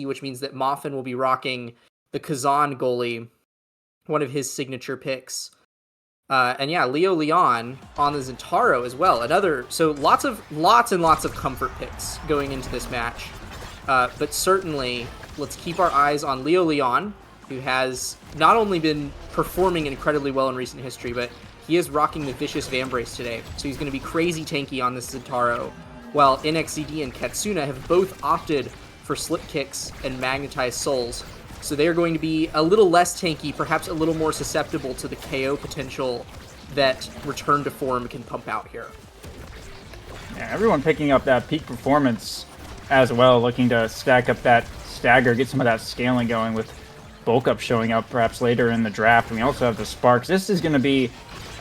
which means that Moffin will be rocking the Kazan goalie, one of his signature picks. And yeah, Leo Leon on the Zentaro as well. So lots and lots of comfort picks going into this match. But certainly, let's keep our eyes on Leo Leon, who has not only been performing incredibly well in recent history, but he is rocking the Vicious Vambrace today. So he's going to be crazy tanky on this Zentaro, while NXCD and Katsuna have both opted for slip kicks and magnetized souls. So they are going to be a little less tanky, perhaps a little more susceptible to the KO potential that Return to Form can pump out here. Yeah, everyone picking up that peak performance as well, looking to stack up that stagger, get some of that scaling going with bulk up showing up perhaps later in the draft. And we also have the Sparks. This is going to be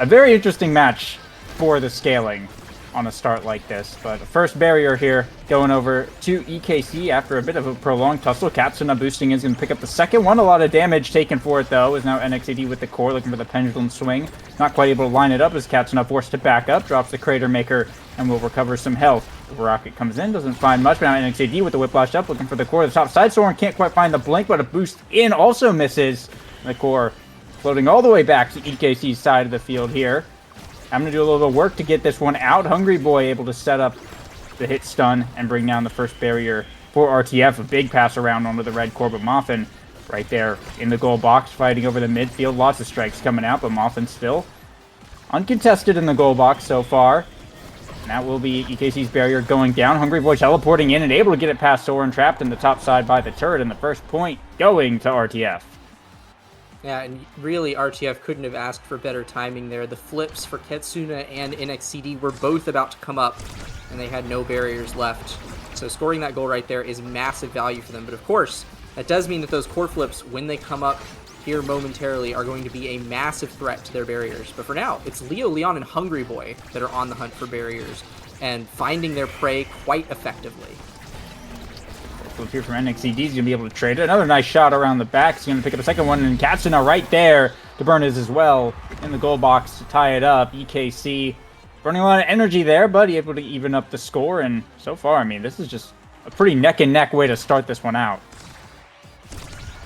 a very interesting match for the scaling on a start like this. But the first barrier here going over to EKC after a bit of a prolonged tussle. Katsuna boosting is going to pick up the second one. A lot of damage taken for it though, is now NXCD with the core looking for the pendulum swing. Not quite able to line it up as Katsuna forced to back up, drops the Crater Maker and will recover some health. The Rocket comes in, doesn't find much, but now NXCD with the Whiplash up, looking for the core. The top side, Soren can't quite find the blink, but a boost in also misses. The core floating all the way back to EKC's side of the field here. I'm going to do a little bit of work to get this one out. Hungry Boy able to set up the hit stun and bring down the first barrier for RTF. A big pass around onto the red core, but Moffin right there in the goal box fighting over the midfield. Lots of strikes coming out, but Moffin still uncontested in the goal box so far. And that will be EKC's barrier going down. Hungry Boy teleporting in and able to get it past Soren, trapped in the top side by the turret, and the first point going to RTF. Yeah, and really RTF couldn't have asked for better timing there. The flips for Katsuna and NXCD were both about to come up, and they had no barriers left. So scoring that goal right there is massive value for them. But of course, that does mean that those core flips, when they come up here momentarily, are going to be a massive threat to their barriers. But for now, it's Leo Leon and Hungry Boy that are on the hunt for barriers and finding their prey quite effectively. Here from NXCD is going to be able to trade it. Another nice shot around the back. He's going to pick up a second one, and Katsuna right there to burn his as well in the goal box to tie it up. EKC burning a lot of energy there, but able to even up the score. And so far, I mean, this is just a pretty neck and neck way to start this one out.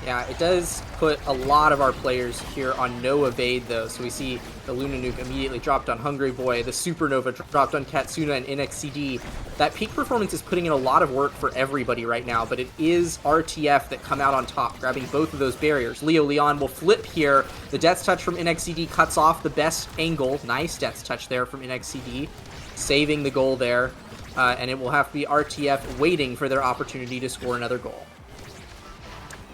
Yeah, it does put a lot of our players here on no evade, though. So we see the Luna Nuke immediately dropped on Hungry Boy, the Supernova dropped on Katsuna and NXCD. That peak performance is putting in a lot of work for everybody right now, but it is RTF that come out on top, grabbing both of those barriers. Leo Leon will flip here. The Death's Touch from NXCD cuts off the best angle. Nice Death's Touch there from NXCD, saving the goal there. And it will have to be RTF waiting for their opportunity to score another goal.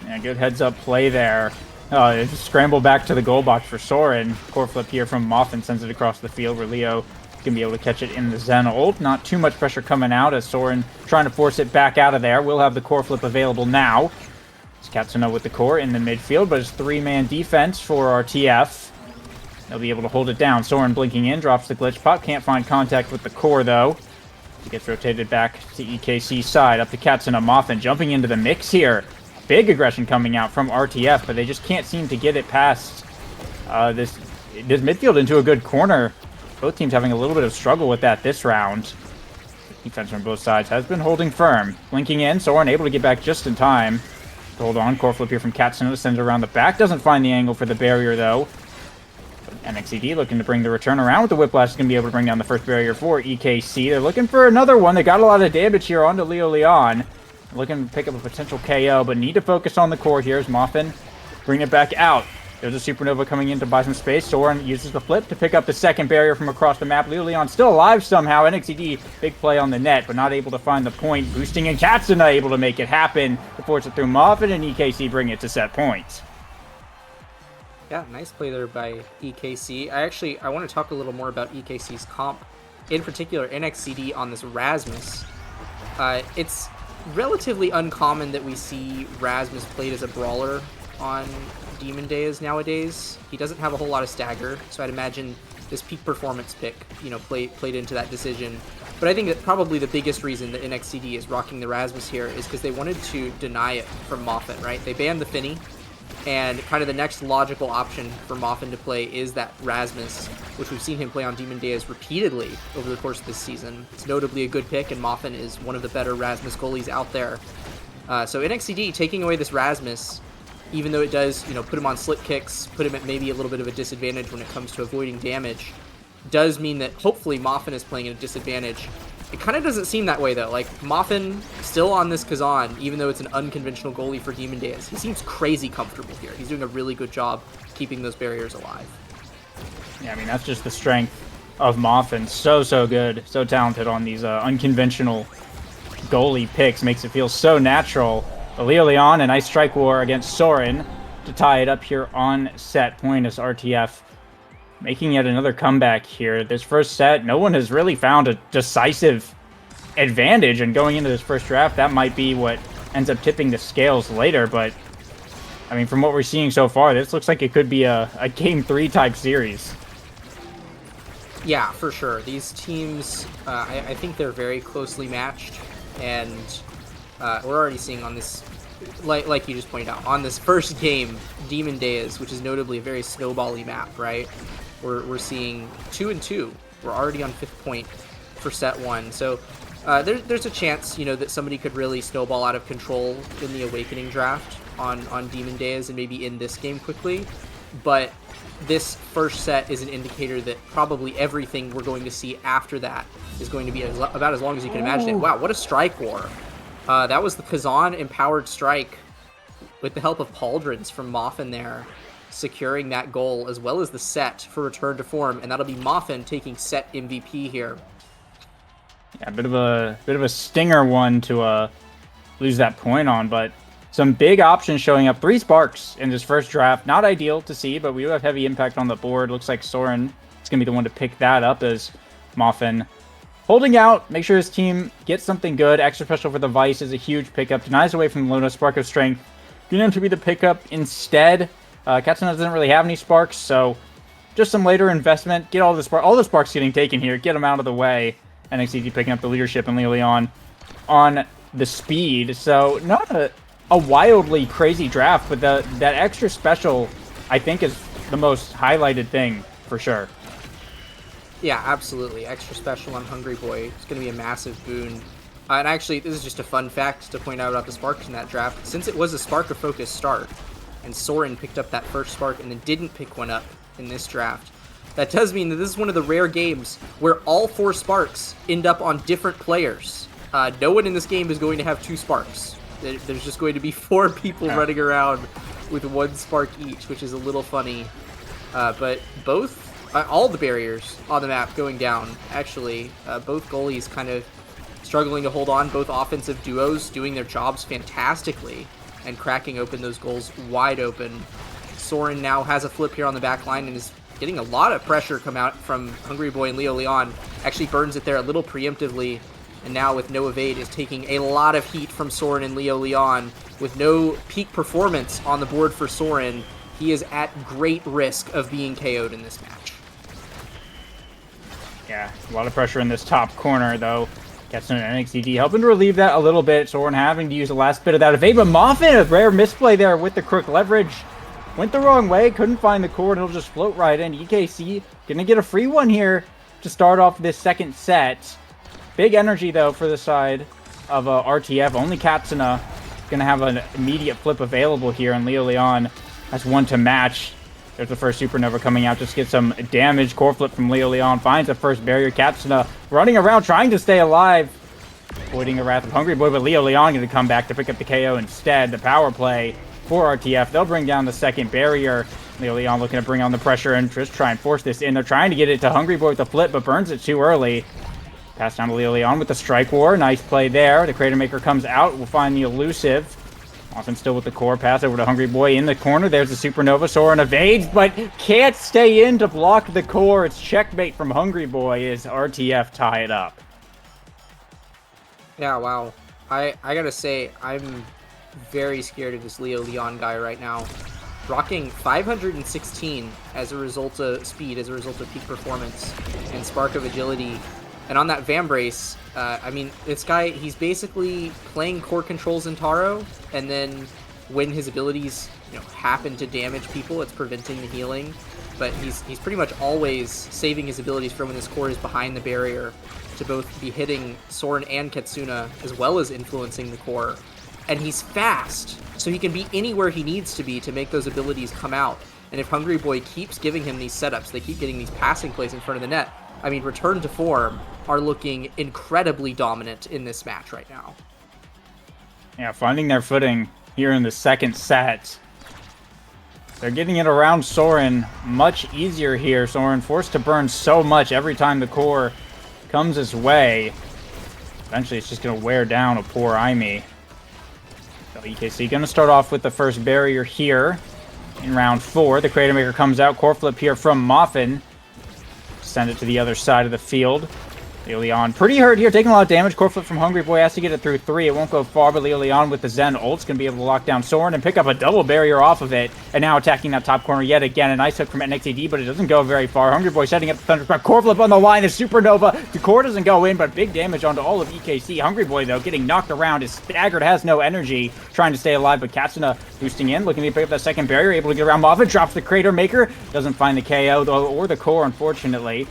Yeah, good heads-up play there. Just scramble back to the goal box for Soren. Core flip here from Moffin sends it across the field where Leo can be able to catch it in the Zen ult. Not too much pressure coming out as Soren trying to force it back out of there. We'll have the core flip available now. It's Katsuna with the core in the midfield, but it's three-man defense for RTF. They'll be able to hold it down. Soren blinking in, drops the glitch pop. Can't find contact with the core, though. He gets rotated back to EKC's side. Up to Katsuna. Moffin jumping into the mix here. Big aggression coming out from RTF, but they just can't seem to get it past this midfield into a good corner. Both teams having a little bit of struggle with that this round. Defense from both sides has been holding firm. Blinking in, Soren able to get back just in time. Hold on, core flip here from Katsuna, sends it around the back. Doesn't find the angle for the barrier, though. NXCD looking to bring the return around with the Whiplash. Is going to be able to bring down the first barrier for EKC. They're looking for another one. They got a lot of damage here onto Leo Leon. Looking to pick up a potential KO, but need to focus on the core here as Moffin bring it back out. There's a Supernova coming in to buy some space. Soren uses the flip to pick up the second barrier from across the map. Leo Leon still alive somehow. NXCD, big play on the net, but not able to find the point. Boosting and Katsuna able to make it happen to force it through Moffin, and EKC bring it to set points. Yeah, nice play there by EKC. I want to talk a little more about EKC's comp, in particular NXCD on this Rasmus. It's relatively uncommon that we see Rasmus played as a brawler on Demon Days nowadays. He doesn't have a whole lot of stagger, so I'd imagine this peak performance pick, played into that decision. But I think that probably the biggest reason that NXCD is rocking the Rasmus here is because they wanted to deny it from Moffin, right? They banned the Finny, and kind of the next logical option for Moffin to play is that Rasmus, which we've seen him play on Demon Days repeatedly over the course of this season. It's notably a good pick, and Moffin is one of the better Rasmus goalies out there. So NXCD taking away this Rasmus, even though it does, put him on slip kicks, put him at maybe a little bit of a disadvantage when it comes to avoiding damage, does mean that hopefully Moffin is playing at a disadvantage. It kind of doesn't seem that way, though. Like, Moffin, still on this Kazan, even though it's an unconventional goalie for Demon Days, he seems crazy comfortable here. He's doing a really good job keeping those barriers alive. Yeah, I mean, that's just the strength of Moffin. So good. So talented on these unconventional goalie picks. Makes it feel so natural. Leo Leon, a nice strike war against Soren to tie it up here on set point as RTF making yet another comeback here. This first set, no one has really found a decisive advantage, and going into this first draft, that might be what ends up tipping the scales later, but I mean, from what we're seeing so far, this looks like it could be a Game 3 type series. Yeah, for sure. These teams, I think they're very closely matched, and we're already seeing on this, like you just pointed out, on this first game, Demon Days, which is notably a very snowbally map, right? We're seeing 2-2. We're already on 5th point for set 1. So there's a chance, that somebody could really snowball out of control in the Awakening draft on Demon Days and maybe in this game quickly. But this first set is an indicator that probably everything we're going to see after that is going to be about as long as you can imagine it. Wow, what a strike war. That was the Kazan empowered strike with the help of Pauldrons from Moffin there, securing that goal as well as the set for return to form, and that'll be Moffin taking set MVP here. Yeah, a bit of a stinger one to lose that point on, but some big options showing up. 3 sparks in this first draft. Not ideal to see, but we do have heavy impact on the board. Looks like Soren is going to be the one to pick that up as Moffin holding out. Make sure his team gets something good. Extra special for the Vice is a huge pickup. Denies away from Lona. Spark of Strength going to be the pickup instead. Kitten doesn't really have any sparks, so just some later investment. Get all the sparks getting taken here. Get them out of the way. NXT picking up the leadership and Leo Leon on the speed. So not a wildly crazy draft, but that extra special, I think, is the most highlighted thing for sure. Yeah, absolutely. Extra special on Hungry Boy. It's going to be a massive boon. And actually, this is just a fun fact to point out about the sparks in that draft. Since it was a spark of focus start, and Soren picked up that first spark and then didn't pick one up in this draft, that does mean that this is one of the rare games where all 4 sparks end up on different players. No one in this game is going to have 2 sparks. There's just going to be 4 people running around with 1 spark each, which is a little funny. But all the barriers on the map going down, actually. Both goalies kind of struggling to hold on. Both offensive duos doing their jobs fantastically and cracking open those goals wide open. Soren now has a flip here on the back line and is getting a lot of pressure come out from Hungry Boy and Leo Leon. Actually burns it there a little preemptively, and now with no evade is taking a lot of heat from Soren and Leo Leon. With no peak performance on the board for Soren, he is at great risk of being KO'd in this match. Yeah, a lot of pressure in this top corner, though. Kitten and NXT helping to relieve that a little bit. Soren having to use the last bit of that evade, but Moffin, a rare misplay there with the crook leverage. Went the wrong way, couldn't find the core, and it'll just float right in. EKC gonna get a free one here to start off this second set. Big energy, though, for the side of RTF. Only Katsuna gonna have an immediate flip available here, and Leo Leon has one to match. There's the first Supernova coming out, just get some damage. Core flip from Leo Leon, finds the first barrier. Katsuna running around, trying to stay alive. Avoiding the wrath of Hungry Boy, but Leo Leon going to come back to pick up the KO instead. The power play for RTF. They'll bring down the second barrier. Leo Leon looking to bring on the pressure and just try and force this in. They're trying to get it to Hungry Boy with the flip, but burns it too early. Pass down to Leo Leon with the strike war. Nice play there. The Crater Maker comes out. We'll find the elusive. Often still with the core. Pass over to Hungry Boy in the corner. There's the Supernova. Soren evades, but can't stay in to block the core. It's checkmate from Hungry Boy as RTF tie it up. Yeah, wow. I gotta say, I'm very scared of this Leo Leon guy right now. Rocking 516 as a result of speed, as a result of peak performance, and Spark of Agility. And on that Vambrace, I mean, this guy, he's basically playing core controls in Taro, and then when his abilities, happen to damage people, it's preventing the healing. But he's pretty much always saving his abilities for when his core is behind the barrier to both be hitting Soren and Katsuna, as well as influencing the core. and he's fast, so he can be anywhere he needs to be to make those abilities come out. And if Hungry Boy keeps giving him these setups, they keep getting these passing plays in front of the net, I mean, Return to Form are looking incredibly dominant in this match right now. Yeah, finding their footing here in the second set. They're getting it around Soren much easier here. Soren forced to burn so much every time the core comes his way. Eventually, it's just going to wear down a poor Aimee. So EKC going to start off with the first barrier here in round 4. The Creator Maker comes out. Core flip here from Muffin. Send it to the other side of the field. Leon pretty hurt here, taking a lot of damage. Core flip from Hungry Boy, has to get it through 3. It won't go far, but Leon with the Zen ult's going to be able to lock down Soren and pick up a double barrier off of it. And now attacking that top corner yet again. A nice hook from NXAD, but it doesn't go very far. Hungry Boy setting up the Thunderstruck. Core flip on the line, the Supernova. The core doesn't go in, but big damage onto all of EKC. Hungry Boy, though, getting knocked around, is staggered, has no energy, trying to stay alive, but Katsuna boosting in, looking to pick up that second barrier, able to get around Moffat, drops the Crater Maker, doesn't find the KO, though, or the core, unfortunately.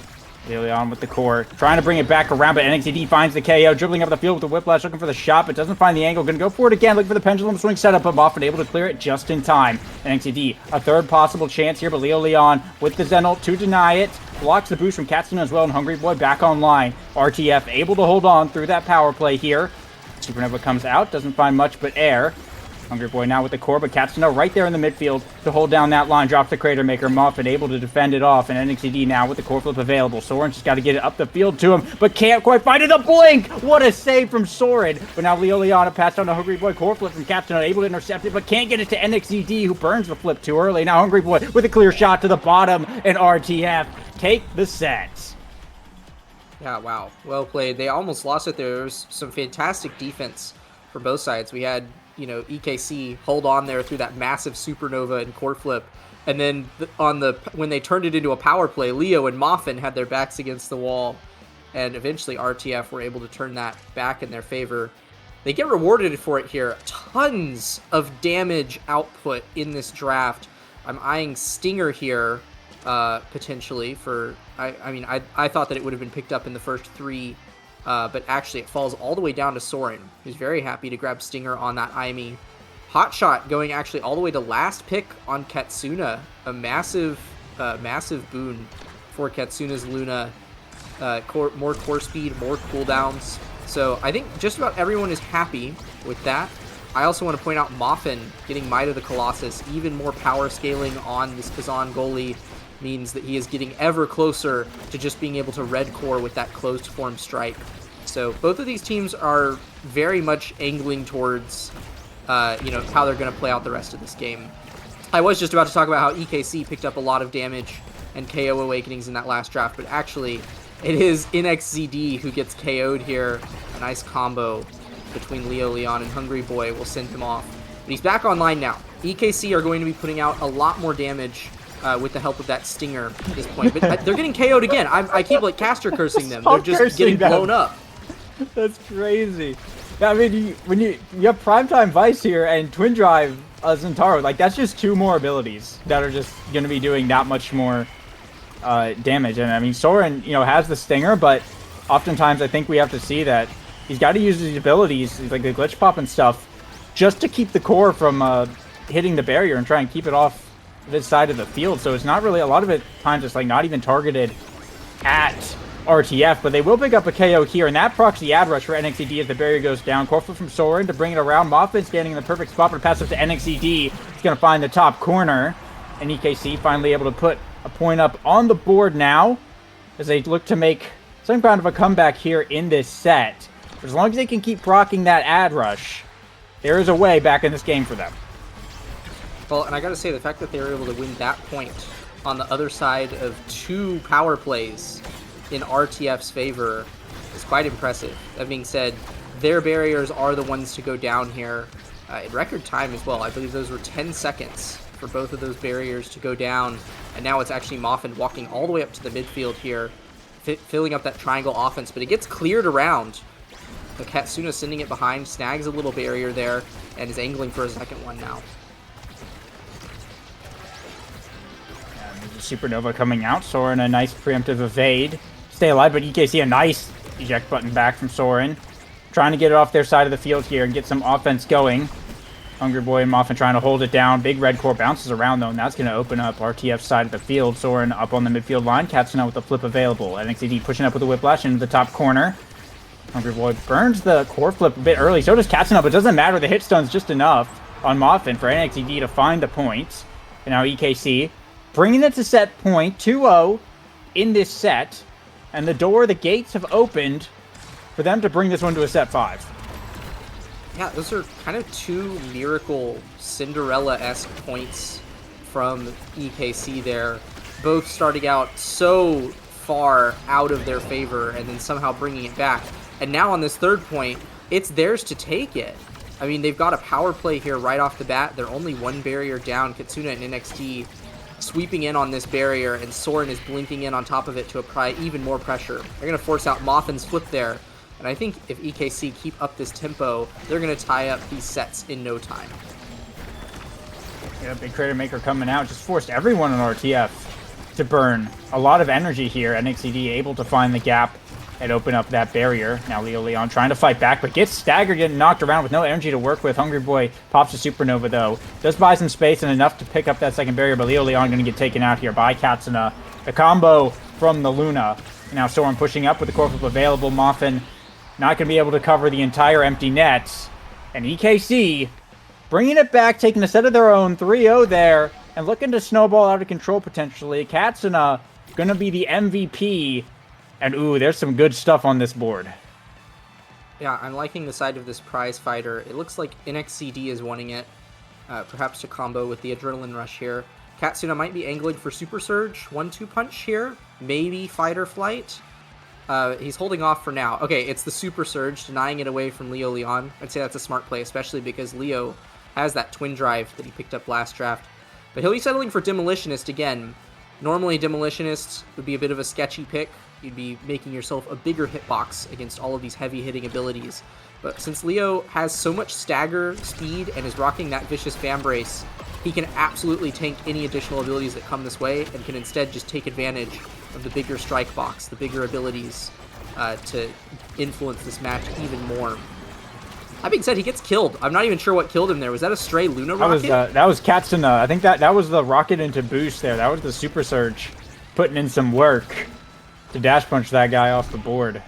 Leon with the core, trying to bring it back around, but NXT finds the KO, dribbling up the field with the Whiplash, looking for the shot, but doesn't find the angle. Going to go for it again, looking for the pendulum swing setup, but Moffat able to clear it just in time. NXT, a third possible chance here, but Leon with the Zen ult to deny it, blocks the boost from Katsuna as well, and Hungry Boy back online. RTF able to hold on through that power play here. Supernova comes out, doesn't find much but air. Hungry Boy now with the core, but Katsuna right there in the midfield to hold down that line. Drops the Crater Maker. Muffin able to defend it off, and NXT now with the core flip available. Soren just got to get it up the field to him, but can't quite find it. The blink! What a save from Soren! But now Leon passed on to Hungry Boy. Core flip from Katsuna, able to intercept it, but can't get it to NXT, who burns the flip too early. Now Hungry Boy with a clear shot to the bottom, and RTF take the set. Yeah, wow. Well played. They almost lost it there. There was some fantastic defense for both sides. We had, you know, EKC hold on there through that massive Supernova and core flip, and then when they turned it into a power play, Leo and Muffin had their backs against the wall, and eventually RTF were able to turn that back in their favor. They get rewarded for it here. Tons of damage output in this draft. I'm eyeing Stinger here, potentially for, I thought that it would have been picked up in the first 3, but actually it falls all the way down to Soren, who's very happy to grab Stinger on that Aimee. Hotshot going actually all the way to last pick on Katsuna, a massive boon for Katsuna's Luna. More core speed, more cooldowns. So I think just about everyone is happy with that. I also want to point out Muffin getting Might of the Colossus. Even more power scaling on this Kazan goalie means that he is getting ever closer to just being able to red core with that closed form strike. So both of these teams are very much angling towards how they're going to play out the rest of this game. I was just about to talk about how EKC picked up a lot of damage and KO awakenings in that last draft, but actually it is NXZD who gets KO'd here. A nice combo between Leon and Hungry Boy will send him off. But he's back online now. EKC are going to be putting out a lot more damage with the help of that Stinger at this point. But they're getting KO'd again. I keep like caster cursing them. They're just getting blown up. That's crazy. Yeah, I mean, when you have Primetime Vice here and Twin Drive Zentaro, like that's just 2 more abilities that are just going to be doing that much more damage. And I mean, Soren, has the Stinger, but oftentimes I think we have to see that he's got to use his abilities, like the glitch pop and stuff, just to keep the core from hitting the barrier and try and keep it off this side of the field. So it's not really, a lot of it times it's like not even targeted at RTF, but they will pick up a KO here, and that procs the ad rush for NXCD as the barrier goes down. Core flip from Soren to bring it around. Muffin standing in the perfect spot, but pass up to NXCD. He's going to find the top corner, and EKC finally able to put a point up on the board now as they look to make some kind of a comeback here in this set. But as long as they can keep proccing that ad rush, there is a way back in this game for them. Well, and I gotta say, the fact that they were able to win that point on the other side of 2 power plays in RTF's favor is quite impressive. That being said, their barriers are the ones to go down here in record time as well. I believe those were 10 seconds for both of those barriers to go down, and now it's actually Muffin walking all the way up to the midfield here, filling up that triangle offense, but it gets cleared around. The Katsuna sending it behind, snags a little barrier there, and is angling for a second one now. Supernova coming out. Soren a nice preemptive evade. Stay alive, but EKC a nice eject button back from Soren. trying to get it off their side of the field here and get some offense going. Hungry Boy and Muffin trying to hold it down. Big red core bounces around, though, and that's going to open up RTF's side of the field. Soren up on the midfield line. Katsuna with the flip available. NXCD pushing up with the whiplash into the top corner. Hungry Boy burns the core flip a bit early. So does Katsuna, but it doesn't matter. The hit stun's just enough on Muffin for NXCD to find the point. And now EKC bringing it to set point. 2-0 in this set. And the gates have opened for them to bring this one to a set 5. Yeah, those are kind of two miracle Cinderella-esque points from EKC there. Both starting out so far out of their favor and then somehow bringing it back. And now on this third point, it's theirs to take it. I mean, they've got a power play here right off the bat. They're only one barrier down. Katsuna and NXT sweeping in on this barrier, and Soren is blinking in on top of it to apply even more pressure. They're going to force out Moffin's flip there. And I think if EKC keep up this tempo, they're going to tie up these sets in no time. Yeah, big Crater Maker coming out. Just forced everyone on RTF to burn a lot of energy here. NXCD able to find the gap and open up that barrier. Now Leo Leon trying to fight back, but gets staggered, getting knocked around with no energy to work with. Hungry Boy pops a Supernova, though. Does buy some space and enough to pick up that second barrier, but Leo Leon going to get taken out here by Katsuna. The combo from the Luna. Now Soren pushing up with the core flip available. Muffin not going to be able to cover the entire empty net. And EKC bringing it back, taking a set of their own. 3-0 there. And looking to snowball out of control potentially. Katsuna going to be the MVP. And ooh, there's some good stuff on this board. Yeah, I'm liking the side of this prize fighter. It looks like NXCD is wanting it. Perhaps to combo with the Adrenaline Rush here. Katsuna might be angling for Super Surge. 1-2 punch here. Maybe Fight or Flight. He's holding off for now. Okay, it's the Super Surge, denying it away from Leo Leon. I'd say that's a smart play, especially because Leo has that twin drive that he picked up last draft. But he'll be settling for Demolitionist again. Normally, Demolitionist would be a bit of a sketchy pick. You'd be making yourself a bigger hitbox against all of these heavy-hitting abilities. But since Leo has so much stagger speed and is rocking that Vicious Vambrace, he can absolutely tank any additional abilities that come this way and can instead just take advantage of the bigger strike box, the bigger abilities to influence this match even more. That being said, he gets killed. I'm not even sure what killed him there. Was that a stray Luna rocket? That was Katsuna. I think that was the rocket into boost there. That was the Super Surge putting in some work to dash punch that guy off the board.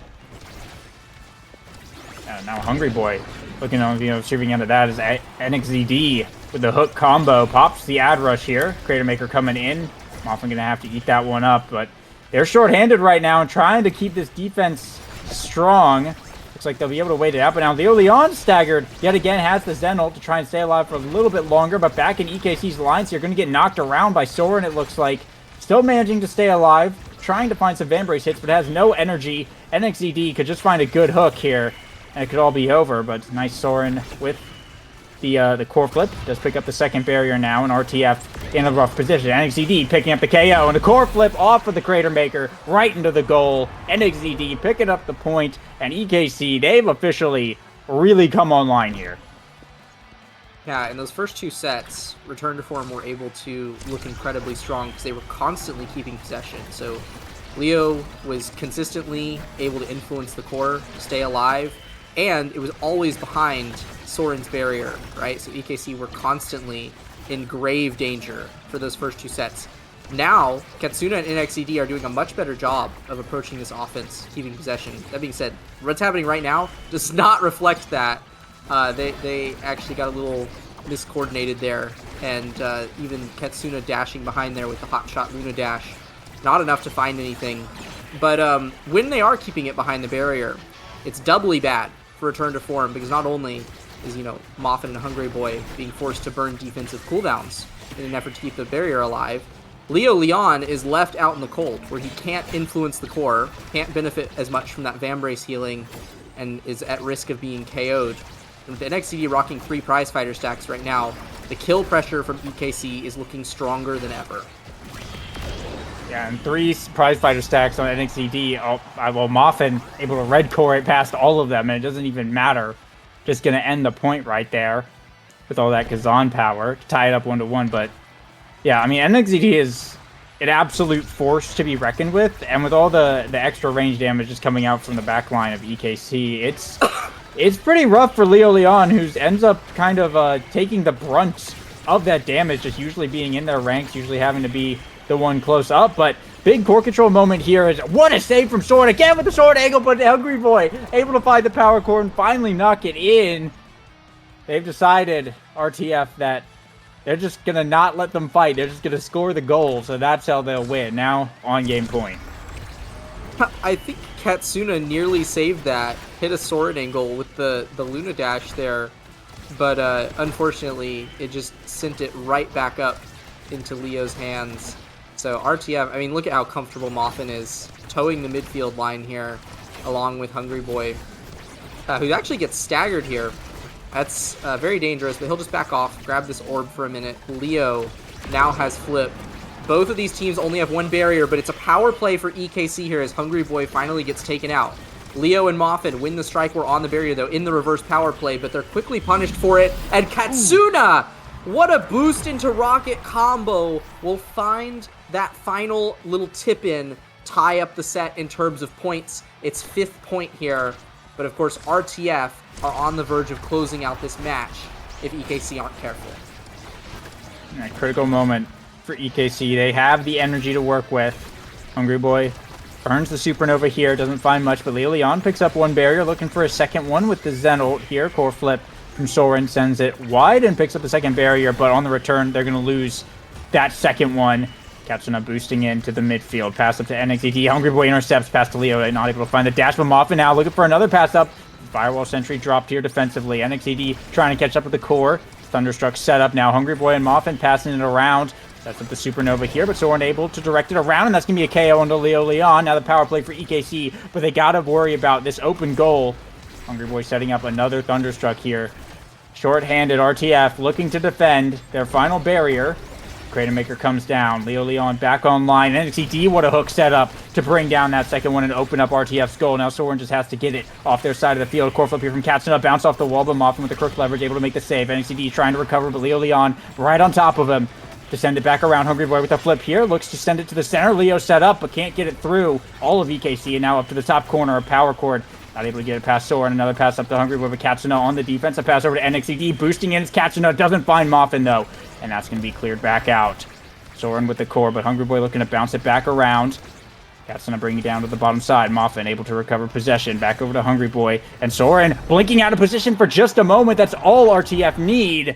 Now Hungry Boy looking on, receiving end of that is NXZD with the hook combo. Pops the ad rush here. Crater Maker coming in. Muffin going to have to eat that one up, but they're short-handed right now and trying to keep this defense strong. Looks like they'll be able to wait it out, but now Leo Leon staggered yet again, has the Zen ult to try and stay alive for a little bit longer, but back in EKC's lines here, going to get knocked around by Soren, it looks like. Still managing to stay alive, trying to find some Vambrace hits, but has no energy. NXZD could just find a good hook here, and it could all be over, but nice Soren with the core flip. Does pick up the second barrier now, and RTF in a rough position. NXZD picking up the KO, and the core flip off of the Crater Maker right into the goal. NXZD picking up the point, and EKC, they've officially really come online here. Yeah, in those first two sets, Return to Form were able to look incredibly strong because they were constantly keeping possession. So Leo was consistently able to influence the core, stay alive, and it was always behind Soren's barrier, right? So EKC were constantly in grave danger for those first two sets. Now, Katsuna and NXCD are doing a much better job of approaching this offense, keeping possession. That being said, what's happening right now does not reflect that. They actually got a little miscoordinated there, and even Katsuna dashing behind there with the hotshot Luna dash. Not enough to find anything. But when they are keeping it behind the barrier, it's doubly bad for Return to Form, because not only is, Muffin and Hungry Boy being forced to burn defensive cooldowns in an effort to keep the barrier alive, Leo Leon is left out in the cold, where he can't influence the core, can't benefit as much from that Vambrace healing, and is at risk of being KO'd. And with the NXCD rocking 3 prize fighter stacks right now, the kill pressure from EKC is looking stronger than ever. Yeah, and 3 prize fighter stacks on NXCD. Well, Muffin able to red core right past all of them, and it doesn't even matter. Just going to end the point right there with all that Kazan power to tie it up 1-1. But yeah, I mean, NXCD is an absolute force to be reckoned with, and with all the extra range damage just coming out from the back line of EKC, it's pretty rough for Leo Leon, who ends up kind of taking the brunt of that damage, just usually being in their ranks, usually having to be the one close up. But big core control moment here is, what a save from Sword, again with the sword angle, but Hungry Boy able to find the power core and finally knock it in. They've decided, RTF, that they're just going to not let them fight. They're just going to score the goal, so that's how they'll win. Now, on game point. I think Katsuna nearly saved that, hit a sword angle with the Luna Dash there, but unfortunately, it just sent it right back up into Leo's hands. So RTF, I mean, look at how comfortable Moffin is, towing the midfield line here, along with Hungry Boy, who actually gets staggered here. That's very dangerous, but he'll just back off, grab this orb for a minute. Leo now has flip. Both of these teams only have one barrier, but it's a power play for EKC here as Hungry Boy finally gets taken out. Leo and Moffin win the strike war on the barrier, though, in the reverse power play, but they're quickly punished for it. And Katsuna, what a boost into Rocket combo, will find that final little tip-in, tie up the set in terms of points. It's 5th point here, but of course RTF are on the verge of closing out this match if EKC aren't careful. A critical moment for EKC. They have the energy to work with. Hungry Boy earns the supernova here, doesn't find much, but Leo Leon picks up one barrier, looking for a second one with the Zen ult here. Core flip from Soren sends it wide and picks up the second barrier, but on the return, they're going to lose that second one. Katsuna boosting into the midfield. Pass up to NXED. Hungry Boy intercepts, pass to Leo. Not able to find the dash, but Moffin now looking for another pass up. Firewall sentry dropped here defensively. NXED trying to catch up with the core. Thunderstruck setup now. Hungry Boy and Moffin passing it around. Sets up the supernova here, but Soren able to direct it around, and that's going to be a KO onto Leo Leon. Now the power play for EKC, but they got to worry about this open goal. Hungry Boy setting up another Thunderstruck here. Short-handed RTF looking to defend their final barrier. Kratom Maker comes down. Leo Leon back online. NXT, what a hook setup to bring down that second one and open up RTF's goal. Now Soren just has to get it off their side of the field. Core flip here from Katsuna. Bounce off the wall, but Moffin with the crook leverage able to make the save. NXT trying to recover, but Leo Leon right on top of him to send it back around. Hungry Boy with a flip here. Looks to send it to the center. Leo set up, but can't get it through all of EKC. And now up to the top corner of Power Chord. Not able to get it past Soren. Another pass up to Hungry Boy with Katsuna on the defense. A pass over to NXT. Boosting in. It's Katsuna. Doesn't find Moffin, though. And that's going to be cleared back out. Soren with the core, but Hungry Boy looking to bounce it back around. Katsuna bringing it down to the bottom side. Moffin able to recover possession. Back over to Hungry Boy. And Soren blinking out of position for just a moment. That's all RTF need.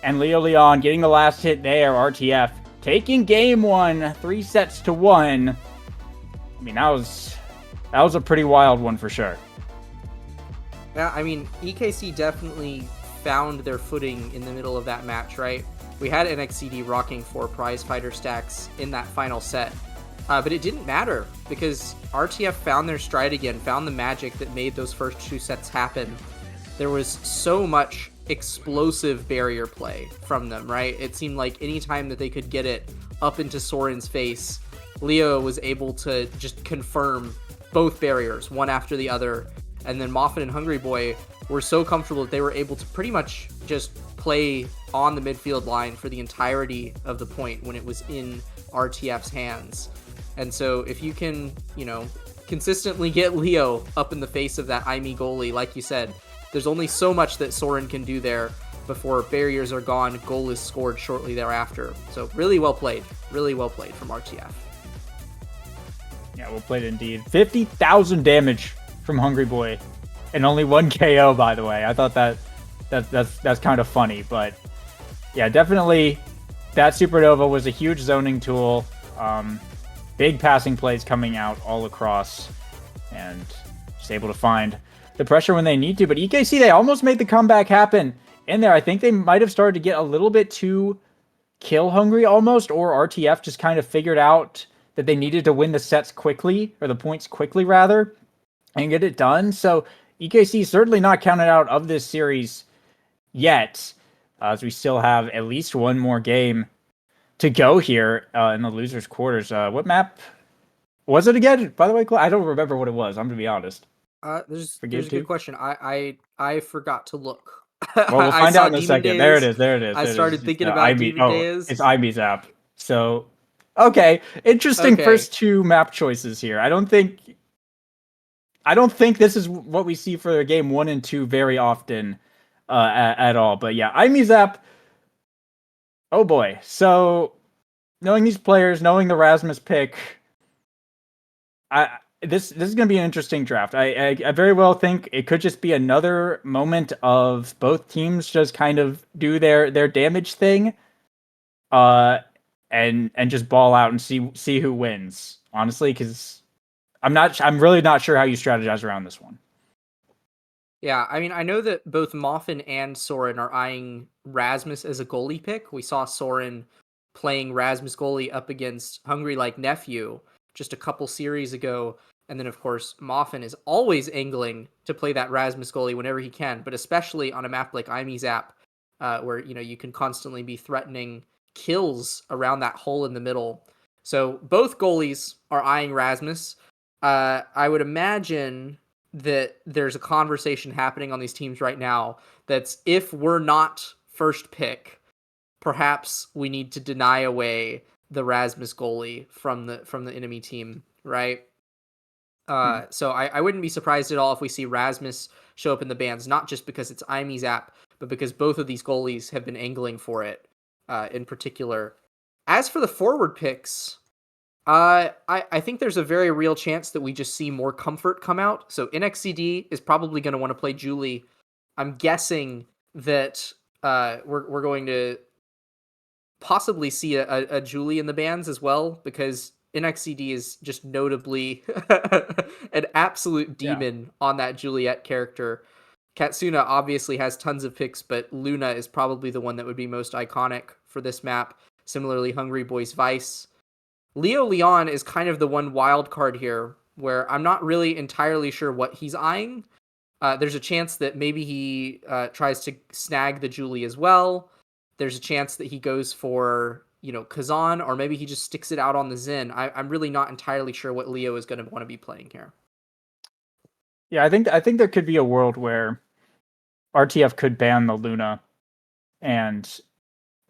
And Leo Leon getting the last hit there. RTF taking game 1, 3-1. I mean, that was a pretty wild one for sure. Yeah, I mean, EKC definitely found their footing in the middle of that match, right? We had NXCD rocking 4 prize fighter stacks in that final set, but it didn't matter because RTF found their stride again, found the magic that made those first 2 sets happen. There was so much explosive barrier play from them, right? It seemed like anytime that they could get it up into Soren's face, Leo was able to just confirm both barriers, one after the other. And then Moffin and Hungry Boy were so comfortable that they were able to pretty much just play on the midfield line for the entirety of the point when it was in RTF's hands. And so if you can, consistently get Leo up in the face of that IME goalie, like you said, there's only so much that Soren can do there before barriers are gone, goal is scored shortly thereafter. So really well played from RTF. Yeah, well played indeed. 50,000 damage from Hungry Boy and only 1 KO, by the way. I thought that's kind of funny, but yeah, definitely that supernova was a huge zoning tool. Big passing plays coming out all across and just able to find the pressure when they need to. But EKC, they almost made the comeback happen in there. I think they might have started to get a little bit too kill hungry almost, or RTF just kind of figured out that they needed to win the sets quickly, or the points quickly rather, and get it done. So EKC certainly not counted out of this series yet, as we still have at least one more game to go here in the losers' quarters. What map was it again? By the way, I don't remember what it was. I'm going to be honest. There's a good question. I forgot to look. Well, we'll find out in a second. There it is. I started thinking about Demon Days. It's IB's app. So, okay. Interesting first 2 map choices here. I don't think I don't think this is what we see for game 1 and 2 very often at all. But yeah, IMEZAP. Oh boy. So knowing these players, knowing the Rasmus pick, this is going to be an interesting draft. I very well think it could just be another moment of both teams just kind of do their damage thing, uh, and just ball out and see who wins. Honestly, because I'm really not sure how you strategize around this one. Yeah, I mean, I know that both Moffin and Soren are eyeing Rasmus as a goalie pick. We saw Soren playing Rasmus goalie up against Hungry Like Nephew just a couple series ago. And then, of course, Moffin is always angling to play that Rasmus goalie whenever he can, but especially on a map like IMEZAP, where, you can constantly be threatening kills around that hole in the middle. So both goalies are eyeing Rasmus. I would imagine that there's a conversation happening on these teams right now that's, if we're not first pick, perhaps we need to deny away the Rasmus goalie from the enemy team, right? So I wouldn't be surprised at all if we see Rasmus show up in the bans, not just because it's IMEZAP, but because both of these goalies have been angling for it in particular. As for the forward picks, I think there's a very real chance that we just see more comfort come out. So NXCD is probably going to want to play Julie. I'm guessing that we're going to possibly see a Julie in the bans as well, because NXCD is just notably an absolute demon on that Juliet character. Katsuna obviously has tons of picks, but Luna is probably the one that would be most iconic for this map. Similarly, Hungry Boys Vice. Leo Leon is kind of the one wild card here where I'm not really entirely sure what he's eyeing. There's a chance that maybe he tries to snag the Julie as well. There's a chance that he goes for, Kazan, or maybe he just sticks it out on the Zen. I'm really not entirely sure what Leo is going to want to be playing here. Yeah, I think there could be a world where RTF could ban the Luna and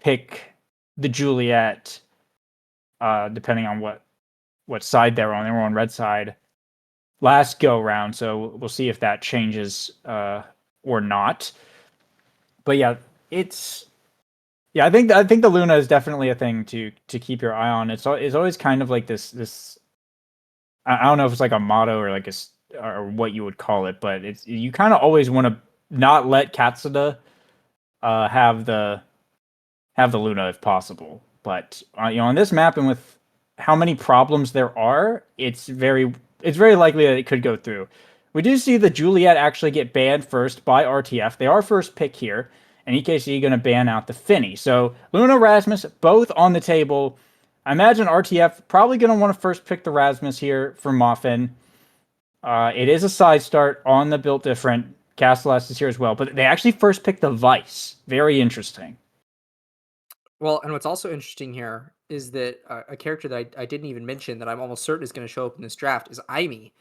pick the Juliet, depending on what side they're on. They were on red side last go round, so we'll see if that changes or not. But yeah, I think the Luna is definitely a thing to keep your eye on. It's always kind of like this. I don't know if it's like a motto or like or what you would call it, but it's, you kind of always want to not let Katsuna have the Luna if possible. But on this map, and with how many problems there are, it's very likely that it could go through. We do see the Juliet actually get banned first by RTF. They are first pick here, and EKC going to ban out the Finny. So Luna, Rasmus, both on the table. I imagine RTF probably going to want to first pick the Rasmus here for Moffin. It is a side start on the built different. Castellas is here as well, but they actually first picked the Vice. Very interesting. Well, and what's also interesting here is that a character that I didn't even mention that I'm almost certain is going to show up in this draft is Aimee.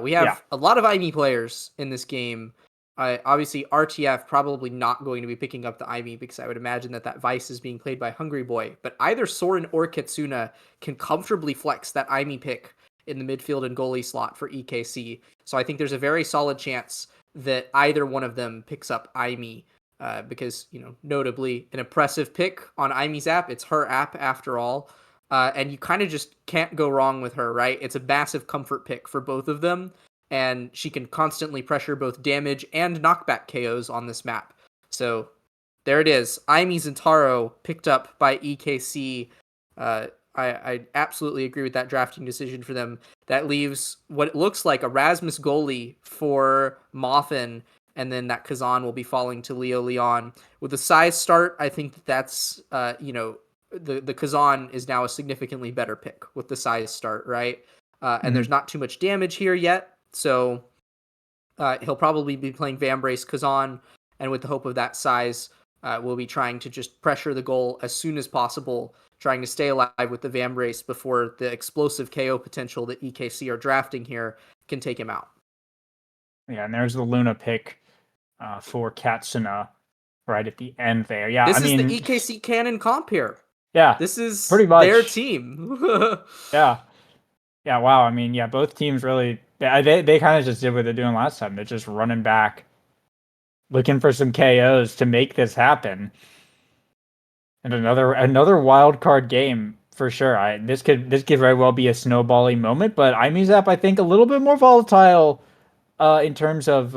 We have a lot of Aimee players in this game. Obviously, RTF probably not going to be picking up the Aimee, because I would imagine that Vice is being played by Hungry Boy. But either Soren or Katsuna can comfortably flex that Aimee pick in the midfield and goalie slot for EKC. So I think there's a very solid chance that either one of them picks up Aimee. Because, notably an impressive pick on Aimee's app. It's her app after all. And you kind of just can't go wrong with her, right? It's a massive comfort pick for both of them. And she can constantly pressure both damage and knockback KOs on this map. So there it is. Aimee Zentaro picked up by EKC. I absolutely agree with that drafting decision for them. That leaves what it looks like a Rasmus goalie for Moffin, and then that Kazan will be falling to Leo Leon. With the size start, I think that's, the Kazan is now a significantly better pick with the size start, right? And there's not too much damage here yet, so he'll probably be playing Vambrace Kazan, and with the hope of that size, we'll be trying to just pressure the goal as soon as possible, trying to stay alive with the Vambrace before the explosive KO potential that EKC are drafting here can take him out. Yeah, and there's the Luna pick for Katsuna right at the end there. Yeah, this is the EKC canon comp here. Yeah, this is pretty much their team. Yeah. Wow. I mean, yeah, both teams really Yeah, they kind of just did what they're doing last time. They're just running back, looking for some KOs to make this happen. And another wild card game for sure. This could very well be a snowballing moment, but IMEZAP I think a little bit more volatile in terms of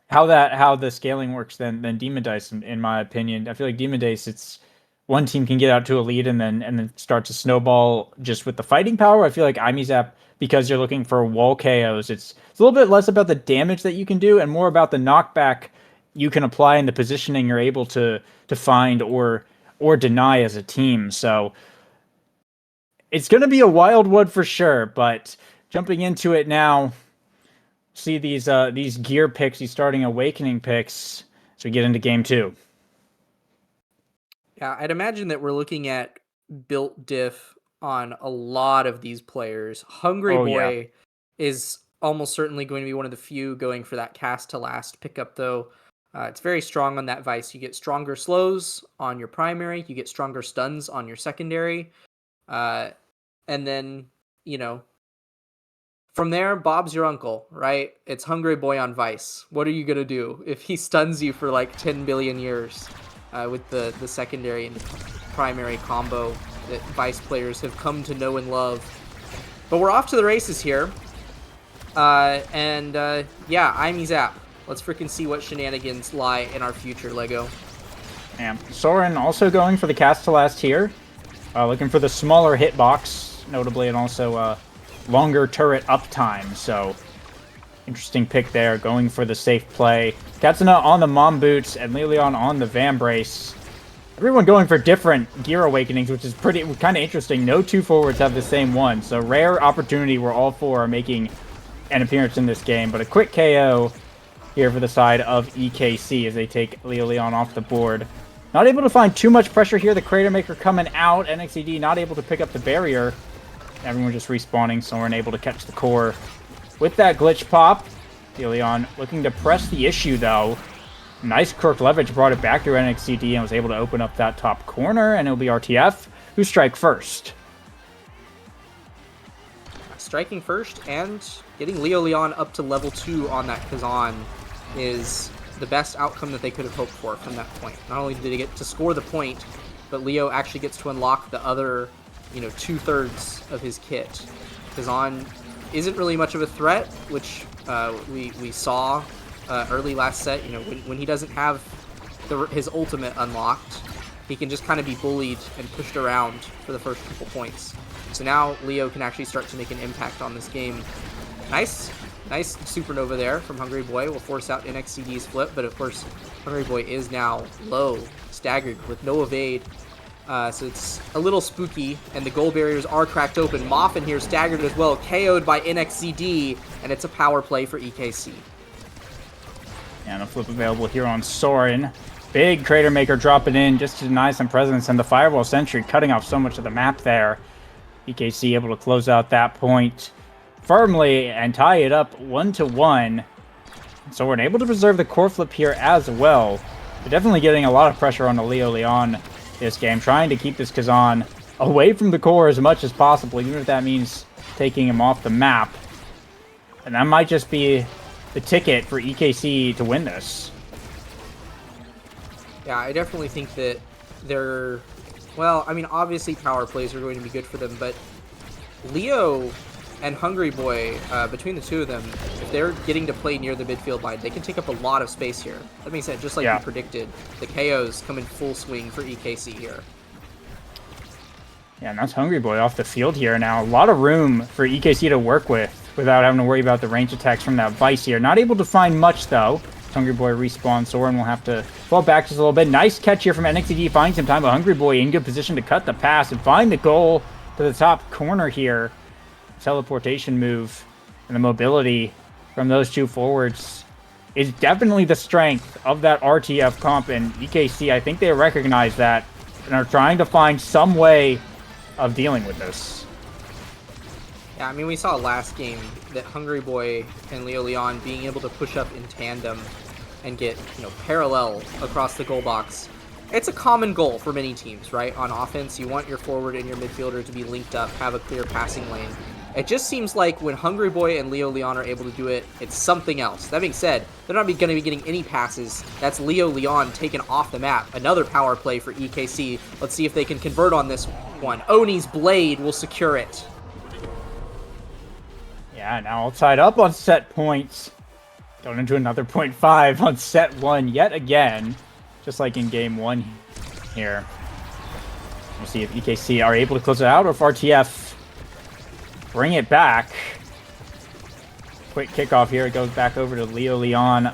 how the scaling works than Demon Dice in my opinion. I feel like Demon Dice, it's one team can get out to a lead and then start to snowball just with the fighting power. I feel like IMEZAP, because you're looking for wall KOs, it's a little bit less about the damage that you can do and more about the knockback you can apply and the positioning you're able to find or deny as a team. So it's going to be a wild one for sure, but jumping into it now, see these gear picks, these starting awakening picks as we get into game 2. Yeah, I'd imagine that we're looking at built diff on a lot of these players. Hungry Boy is almost certainly going to be one of the few going for that cast to last pickup, though. It's very strong on that Vice. You get stronger slows on your primary, you get stronger stuns on your secondary, and then, from there, Bob's your uncle, right? It's Hungry Boy on Vice. What are you going to do if he stuns you for like 10 billion years with the secondary and primary combo that Vice players have come to know and love? But we're off to the races here. Yeah, IMEZAP. Let's freaking see what shenanigans lie in our future, Lego. And Soren also going for the cast to last here. Looking for the smaller hitbox, notably, and also longer turret uptime. So, interesting pick there, going for the safe play. Katsuna on the Mom Boots and Lilion on the Vambrace. Everyone going for different gear awakenings, which is kind of interesting. No two forwards have the same one. So, rare opportunity where all four are making an appearance in this game. But a quick KO here for the side of EKC as they take Lilion off the board. Not able to find too much pressure here. The Crater Maker coming out. NXED not able to pick up the barrier. Everyone just respawning. Soren able to catch the core with that glitch pop. Lilion looking to press the issue though. Nice Kirk leverage, brought it back through NXCD and was able to open up that top corner, and it'll be RTF who strike first. Striking first and getting Leon up to level 2 on that Kazan is the best outcome that they could have hoped for from that point. Not only did they get to score the point, but Leo actually gets to unlock the other, 2/3 of his kit. Kazan isn't really much of a threat, which we saw early last set. When he doesn't have his ultimate unlocked, he can just kind of be bullied and pushed around for the first couple points. So now Leo can actually start to make an impact on this game. Nice supernova there from Hungry Boy. Will force out NXCD's flip, but of course Hungry Boy is now low, staggered with no evade. So it's a little spooky, and the goal barriers are cracked open. Moffin here staggered as well, KO'd by NXCD, and it's a power play for EKC. And a flip available here on Soren. Big Crater Maker dropping in just to deny some presence, and the Firewall Sentry cutting off so much of the map there. EKC able to close out that point firmly and tie it up 1-1. So we're able to preserve the core flip here as well. They're definitely getting a lot of pressure on the Leon this game, trying to keep this Kazan away from the core as much as possible, even if that means taking him off the map. And that might just be the ticket for EKC to win this. Yeah, I definitely think that they're... Well, I mean, obviously power plays are going to be good for them, but Leo and Hungry Boy, between the two of them, if they're getting to play near the midfield line, they can take up a lot of space here. That makes sense, just like you predicted. The KOs come in full swing for EKC here. Yeah, and that's Hungry Boy off the field here now. A lot of room for EKC to work with without having to worry about the range attacks from that Vice here. Not able to find much, though. Hungry Boy respawns. Soren will have to fall back just a little bit. Nice catch here from NXCD. Finds some time, but Hungry Boy in good position to cut the pass and find the goal to the top corner here. Teleportation move and the mobility from those two forwards is definitely the strength of that RTF comp, and EKC, I think they recognize that and are trying to find some way of dealing with this. Yeah, I mean, we saw last game that Hungry Boy and Leon being able to push up in tandem and get, parallel across the goal box. It's a common goal for many teams, right? On offense, you want your forward and your midfielder to be linked up, have a clear passing lane. It just seems like when Hungry Boy and Leo Leon are able to do it, it's something else. That being said, they're not going to be getting any passes. That's Leo Leon taken off the map. Another power play for EKC. Let's see if they can convert on this one. Oni's Blade will secure it. Yeah, now all tied up on set points. Going into another 0.5 on set 1 yet again. Just like in game 1 here. We'll see if EKC are able to close it out or if RTF bring it back. Quick kickoff here. It goes back over to Leo Leon.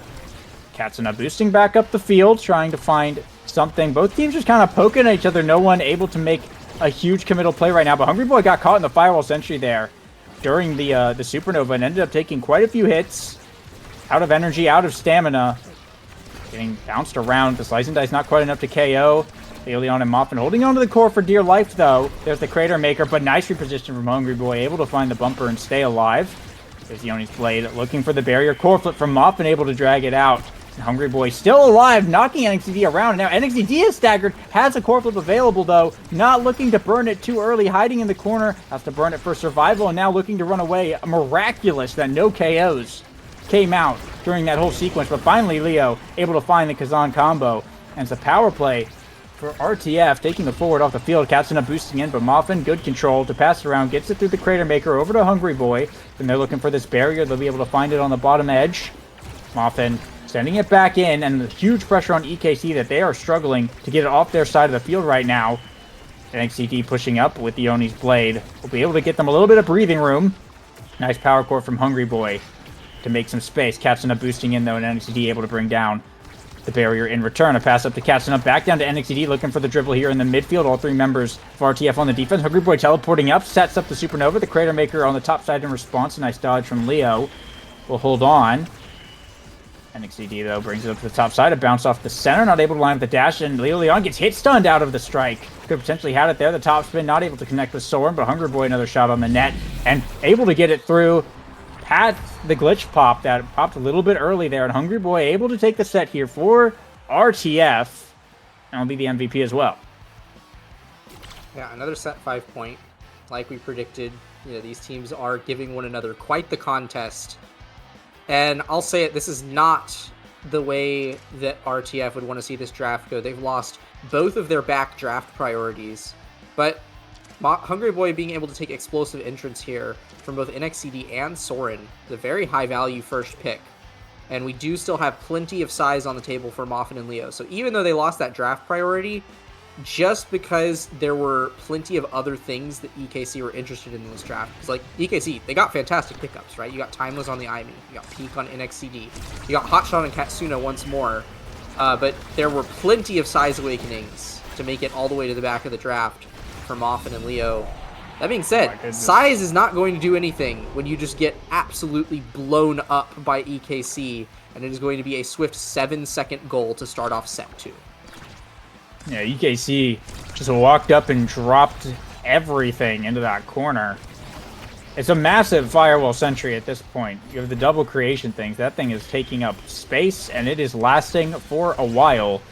Katsuna boosting back up the field, trying to find something. Both teams just kind of poking at each other. No one able to make a huge committal play right now. But Hungry Boy got caught in the firewall sentry there during the supernova and ended up taking quite a few hits. Out of energy, out of stamina. Getting bounced around. The Slice and Dice not quite enough to KO. Leon and Moffin holding onto the core for dear life, though. There's the Crater Maker, but nice reposition from Hungry Boy, able to find the bumper and stay alive. There's Yoni's Blade, looking for the barrier. Core flip from Moffin, able to drag it out. And Hungry Boy still alive, knocking NXTD around. Now NXTD is staggered, has a core flip available, though. Not looking to burn it too early, hiding in the corner. Has to burn it for survival, and now looking to run away. Miraculous that no KOs came out during that whole sequence. But finally, Leo able to find the Kazan combo. And it's a power play for RTF, taking the forward off the field. Katsuna boosting in, but Moffin, good control to pass it around, gets it through the Crater Maker over to Hungry Boy. Then they're looking for this barrier. They'll be able to find it on the bottom edge. Moffin sending it back in, and the huge pressure on EKC that they are struggling to get it off their side of the field right now. NXTD pushing up with the Oni's Blade. Will be able to get them a little bit of breathing room. Nice power core from Hungry Boy to make some space. Katsuna boosting in, though, and NXTD able to bring down the barrier in return. A pass up to Katsuna, back down to NXTD, looking for the dribble here in the midfield. All three members of RTF on the defense. Hungry Boy teleporting up, sets up the Supernova. The Crater Maker on the top side in response. A nice dodge from Leo. Will hold on. NXTD, though, brings it up to the top side. A bounce off the center, not able to line up the dash, and Leo Leon gets hit stunned out of the strike. Could have potentially had it there. The top spin, not able to connect with Soren, but Hungry Boy another shot on the net, and able to get it through. Had the glitch pop that popped a little bit early there, and Hungry Boy able to take the set here for RTF, and will be the MVP as well. Yeah, another set 5 point. Like we predicted, you know, these teams are giving one another quite the contest. And I'll say it, this is not the way that RTF would want to see this draft go. They've lost both of their back draft priorities, but Hungry Boy being able to take explosive entrance here from both NXCD and Soren, the very high value first pick. And we do still have plenty of size on the table for Moffin and Leo. So even though they lost that draft priority, just because there were plenty of other things that EKC were interested in this draft. It's like, EKC, they got fantastic pickups, right? You got Timeless on the IME, you got Peak on NXCD, you got Hotshot and Katsuna once more, but there were plenty of size awakenings to make it all the way to the back of the draft for Moffin and Leo. That being said, size is not going to do anything when you just get absolutely blown up by EKC, and it is going to be a swift 7-second goal to start off set 2. Yeah, EKC just walked up and dropped everything into that corner. It's a massive firewall sentry at this point. You have the double creation things. That thing is taking up space, and it is lasting for a while.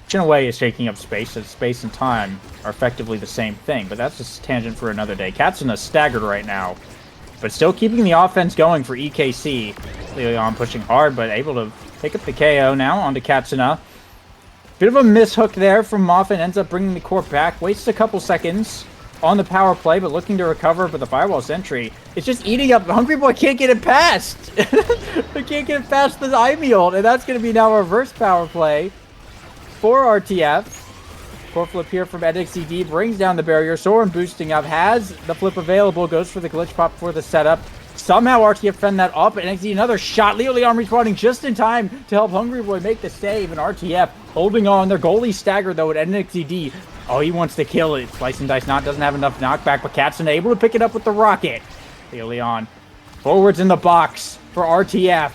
Which in a way is taking up space, and space and time are effectively the same thing, but that's just tangent for another day. Katsuna staggered right now, but still keeping the offense going for EKC. Leon pushing hard, but able to pick up the KO now onto Katsuna. Bit of a mishook there from Moffin, ends up bringing the core back, wastes a couple seconds on the power play, but looking to recover, but the firewall sentry is just eating up. Hungry Boy can't get it past. They can't get it past the IME ult, and that's going to be now a reverse power play for RTF. Core flip here from NXCD brings down the barrier. Soren boosting up, has the flip available, goes for the glitch pop for the setup. Somehow RTF fend that up, and NXCD another shot. Leo Leon respawning just in time to help Hungry Boy make the save, and RTF holding on. Their goalie staggered though at NXCD. Oh, he wants to kill it. Slice and Dice doesn't have enough knockback, but Katsuna able to pick it up with the rocket. Leo Leon forwards in the box for RTF.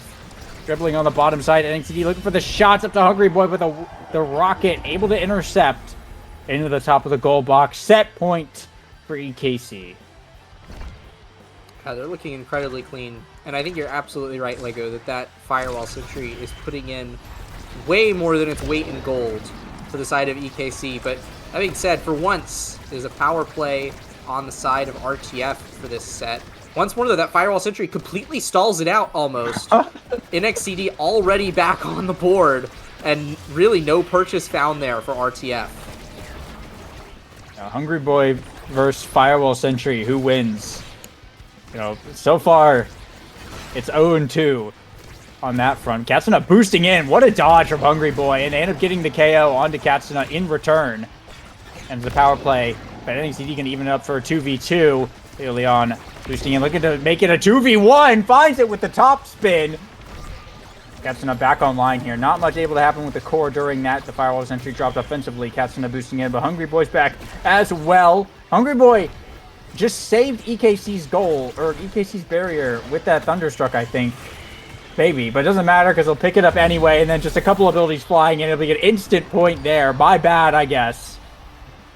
Dribbling on the bottom side, NXCD looking for the shots up to Hungry Boy with the rocket, able to intercept into the top of the goal box. Set point for EKC. They're looking incredibly clean, and I think you're absolutely right, Lego, that firewall sentry is putting in way more than its weight in gold for the side of EKC. But that being said, for once, there's a power play on the side of RTF for this set. Once more, though, that Firewall Sentry completely stalls it out almost. NXCD already back on the board, and really no purchase found there for RTF. Hungry Boy versus Firewall Sentry. Who wins? You know, so far, it's 0-2 on that front. Katsuna boosting in. What a dodge from Hungry Boy, and they end up getting the KO onto Katsuna in return. And the power play, but NXCD can even it up for a 2v2. Leon boosting in, looking to make it a 2v1, finds it with the top spin. Katsuna back online here. Not much able to happen with the core during that. The Firewall Sentry dropped offensively. Katsuna boosting in, but Hungry Boy's back as well. Hungry Boy just saved EKC's goal, or EKC's barrier, with that Thunderstruck, I think. Maybe, but it doesn't matter because he'll pick it up anyway, and then just a couple abilities flying in. It'll be an instant point there. My bad, I guess.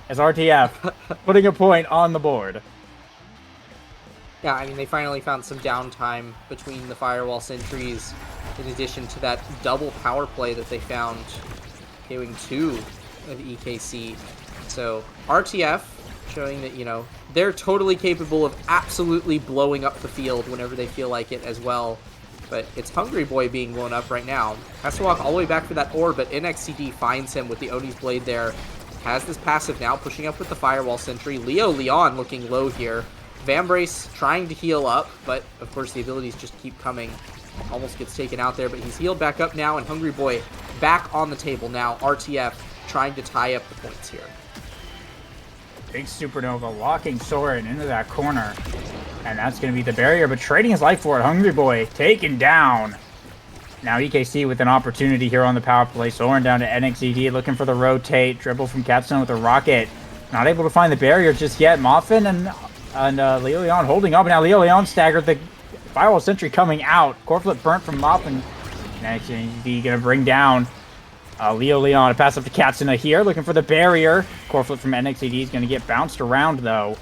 As RTF putting a point on the board. Yeah, I mean, they finally found some downtime between the Firewall Sentries, in addition to that double power play that they found, KOing 2 of EKC. So, RTF showing that, you know, they're totally capable of absolutely blowing up the field whenever they feel like it as well. But it's Hungry Boy being blown up right now. Has to walk all the way back for that ore, but NXCD finds him with the Oni's Blade there. Has this passive now, pushing up with the Firewall Sentry. Leon looking low here. Vambrace trying to heal up, but of course the abilities just keep coming. Almost gets taken out there, but he's healed back up now, and Hungry Boy back on the table now. RTF trying to tie up the points here. Big Supernova locking Soren into that corner. And that's going to be the barrier, but trading his life for it. Hungry Boy taken down. Now EKC with an opportunity here on the power play. Soren down to NXCD looking for the rotate. Dribble from Katsuna with a rocket. Not able to find the barrier just yet. Moffin and Leon holding up. Now Leon staggered. The Firewall Sentry coming out. Core flip burnt from Moffin. NXCD going to bring down Leon. A pass up to Katsuna here. Looking for the barrier. Core flip from NXCD is going to get bounced around though.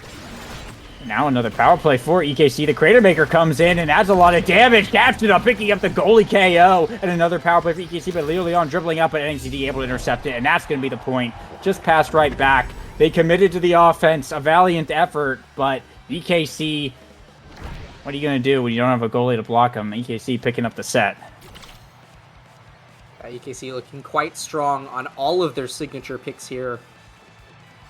Now another power play for EKC. The Crater Maker comes in and adds a lot of damage. Katsuna picking up the goalie KO. And another power play for EKC, but Leon dribbling up, but NXCD able to intercept it. And that's going to be the point. Just passed right back. They committed to the offense. A valiant effort, but EKC, what are you going to do when you don't have a goalie to block them? EKC picking up the set. EKC looking quite strong on all of their signature picks here.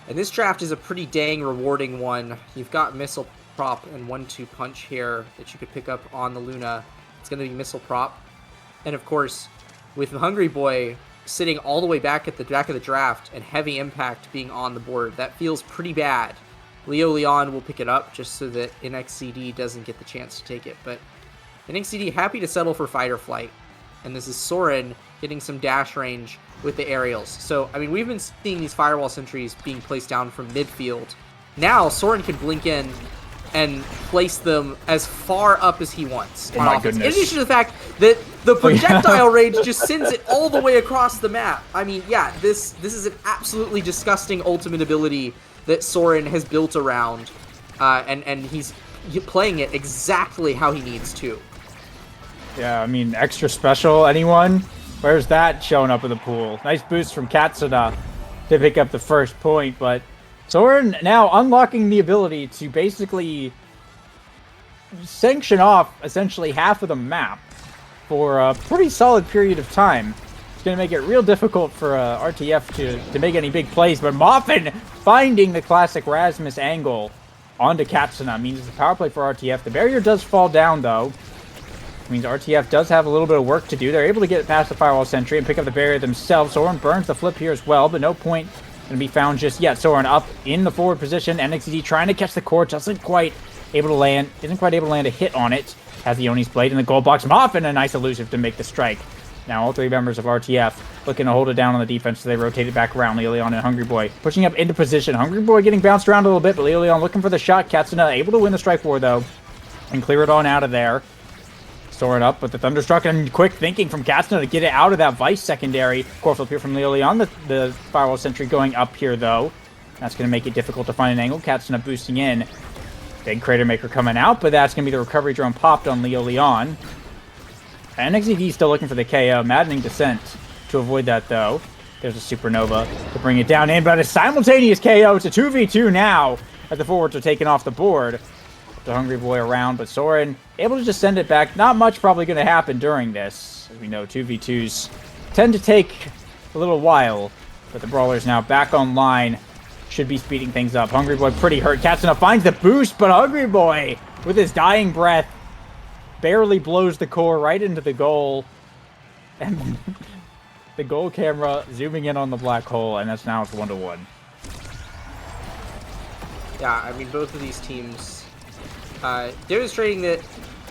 And this draft is a pretty dang rewarding one. You've got Missile Prop and 1-2 Punch here that you could pick up on the Luna. It's going to be Missile Prop. And of course, with Hungry Boy sitting all the way back at the back of the draft and Heavy Impact being on the board, that feels pretty bad. Leon will pick it up just so that NXCD doesn't get the chance to take it. But NXCD happy to settle for Fight or Flight. And this is Soren getting some dash range with the aerials. So, I mean, we've been seeing these Firewall Sentries being placed down from midfield. Now, Soren can blink in and place them as far up as he wants on offense. In addition to the fact that the projectile range just sends it all the way across the map. I mean, yeah, this is an absolutely disgusting ultimate ability that Soren has built around, and he's playing it exactly how he needs to. Yeah, I mean, extra special, anyone? Where's that showing up in the pool? Nice boost from Katsuna to pick up the first point, but Soren now unlocking the ability to basically sanction off essentially half of the map for a pretty solid period of time. It's going to make it real difficult for RTF to make any big plays, but Moffin finding the classic Rasmus angle onto Katsuna means it's a power play for RTF. The barrier does fall down, though. It means RTF does have a little bit of work to do. They're able to get past the Firewall Sentry and pick up the barrier themselves. Soren burns the flip here as well, but no point going to be found just yet. Soren up in the forward position. NXCD trying to catch the core, isn't quite able to land a hit on it. Has the Oni's Blade in the goal box. Moffin a nice elusive to make the strike. Now all three members of RTF looking to hold it down on the defense, so they rotate it back around. Leon and Hungry Boy pushing up into position. Hungry Boy getting bounced around a little bit, but Leon looking for the shot. Katsuna able to win the strike war though and clear it on out of there. Soren up with the Thunderstruck and quick thinking from Katsuna to get it out of that Vice secondary. Core flip here from Leon. The Firewall Sentry going up here though. That's going to make it difficult to find an angle. Katsuna boosting in. Big Crater Maker coming out, but that's going to be the recovery drone popped on Leon. NXCD still looking for the KO. Maddening Descent to avoid that though. There's a Supernova to bring it down in, but a simultaneous KO. It's a 2v2 now as the forwards are taken off the board. the Hungry Boy around, but Soren able to just send it back. Not much probably going to happen during this. As we know, 2v2s tend to take a little while, but the Brawler's now back online. Should be speeding things up. Hungry Boy pretty hurt. Katsuna finds the boost, but Hungry Boy, with his dying breath, barely blows the core right into the goal. And the goal camera zooming in on the black hole, and that's now it's 1-1. Yeah, I mean, both of these teams demonstrating that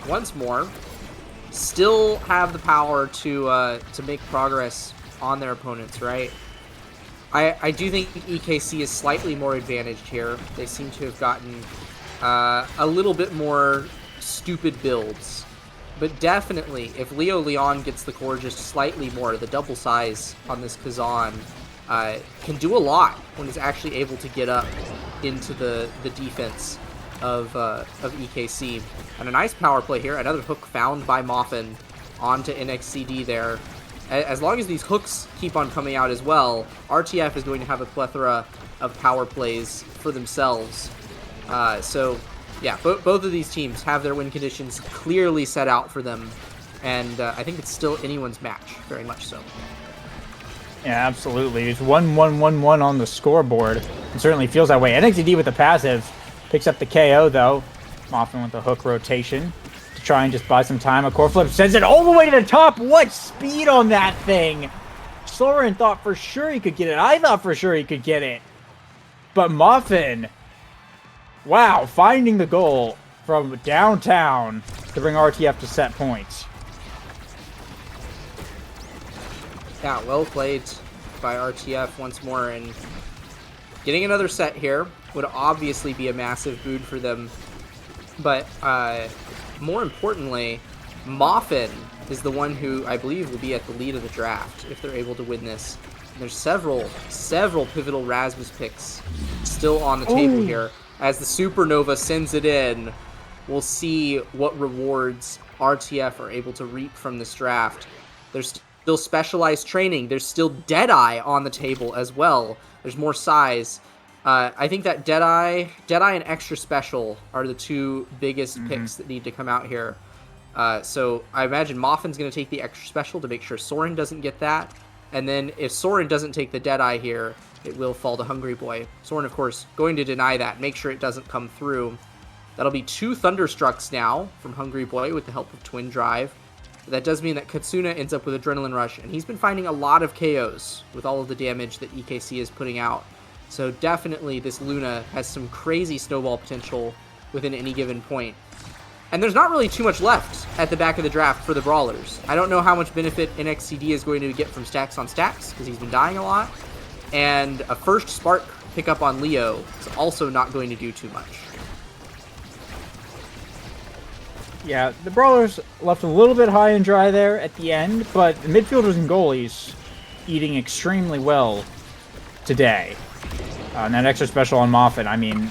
once more still have the power to make progress on their opponents, right? I do think EKC is slightly more advantaged here. They seem to have gotten a little bit more stupid builds. But definitely, if Leo Leon gets the core just slightly more, the double size on this Kazan can do a lot when it's actually able to get up into the defense of EKC. And a nice power play here. Another hook found by Moffin onto NXCD there. As long as these hooks keep on coming out as well, RTF is going to have a plethora of power plays for themselves. So, yeah, both of these teams have their win conditions clearly set out for them, and I think it's still anyone's match, very much so. Yeah, absolutely. It's 1-1-1-1 on the scoreboard. It certainly feels that way. NXCD with the passive picks up the KO, though. Moffin with the hook rotation to try and just buy some time. A core flip sends it all the way to the top. What speed on that thing! Soren thought for sure he could get it. I thought for sure he could get it. But Moffin, wow, finding the goal from downtown to bring RTF to set points. Yeah, well played by RTF once more, and getting another set here would obviously be a massive boon for them. But more importantly, Moffin is the one who I believe will be at the lead of the draft if they're able to win this. And there's several pivotal Rasmus picks still on the table here. As the Supernova sends it in, we'll see what rewards RTF are able to reap from this draft. There's still specialized training. There's still Deadeye on the table as well. There's more size. I think that Deadeye and Extra Special are the two biggest picks that need to come out here. So I imagine Moffin's going to take the Extra Special to make sure Soren doesn't get that. And then if Soren doesn't take the Deadeye here, it will fall to Hungry Boy. Soren, of course, going to deny that, make sure it doesn't come through. That'll be 2 Thunderstrucks now from Hungry Boy with the help of Twin Drive. That does mean that Katsuna ends up with Adrenaline Rush, and he's been finding a lot of KOs with all of the damage that EKC is putting out. So definitely this Luna has some crazy snowball potential within any given point. And there's not really too much left at the back of the draft for the Brawlers. I don't know how much benefit NXCD is going to get from stacks on stacks, because he's been dying a lot. And a first Spark pickup on Leo is also not going to do too much. Yeah, the Brawlers left a little bit high and dry there at the end, but the midfielders and goalies eating extremely well today. And that Extra Special on Moffin, I mean,